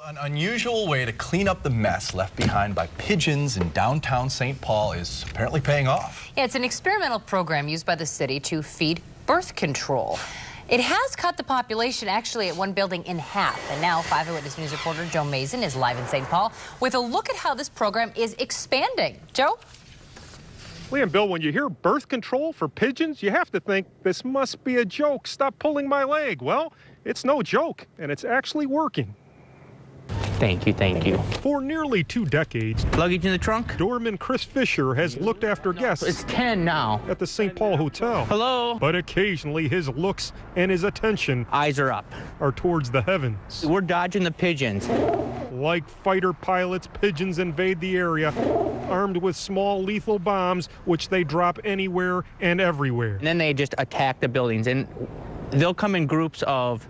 An unusual way to clean up the mess left behind by pigeons in downtown St. Paul is apparently paying off. Yeah, it's an experimental program used by the city to feed birth control. It has cut the population actually at one building in half. And now 5 Eyewitness News reporter Joe Mason is live in St. Paul with a look at how this program is expanding. Joe? Lee and Bill, when you hear birth control for pigeons, you have to think this must be a joke. Stop pulling my leg. Well, it's no joke, and it's actually working. Thank you. For nearly 2 decades, Luggage in the trunk? doorman Chris Fisher has looked after guests It's 10 now. at the St. Paul Hotel. Hello? But occasionally his looks and his attention Eyes are up. are towards the heavens. We're dodging the pigeons. Like fighter pilots, pigeons invade the area, armed with small lethal bombs, which they drop anywhere and everywhere. And then they just attack the buildings, and they'll come in groups of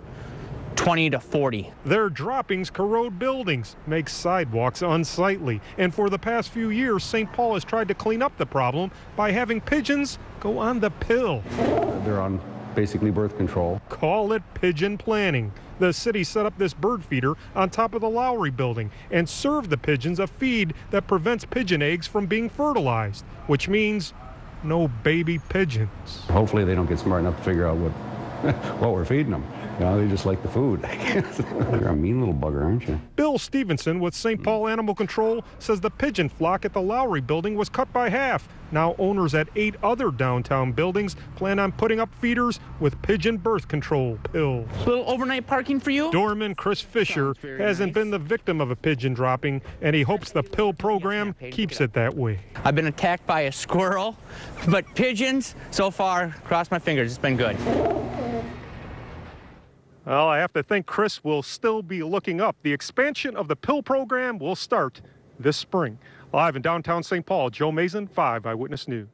20 to 40. Their droppings corrode buildings, make sidewalks unsightly. And for the past few years, St. Paul has tried to clean up the problem by having pigeons go on the pill. They're on basically birth control. Call it pigeon planning. The city set up this bird feeder on top of the Lowry building and served the pigeons a feed that prevents pigeon eggs from being fertilized, which means no baby pigeons. Hopefully they don't get smart enough to figure out what we're feeding them. You know, they just like the food. You're a mean little bugger, aren't you? Bill Stevenson with St. Paul Animal Control says the pigeon flock at the Lowry building was cut by half. Now owners at 8 other downtown buildings plan on putting up feeders with pigeon birth control pills. A little overnight parking for you? Doorman Chris Fisher hasn't been the victim of a pigeon dropping, and he hopes the pill program keeps it that way. I've been attacked by a squirrel, but pigeons, so far, cross my fingers, it's been good. Well, I have to think Chris will still be looking up. The expansion of the pill program will start this spring. Live in downtown St. Paul, Joe Mason, 5 Eyewitness News.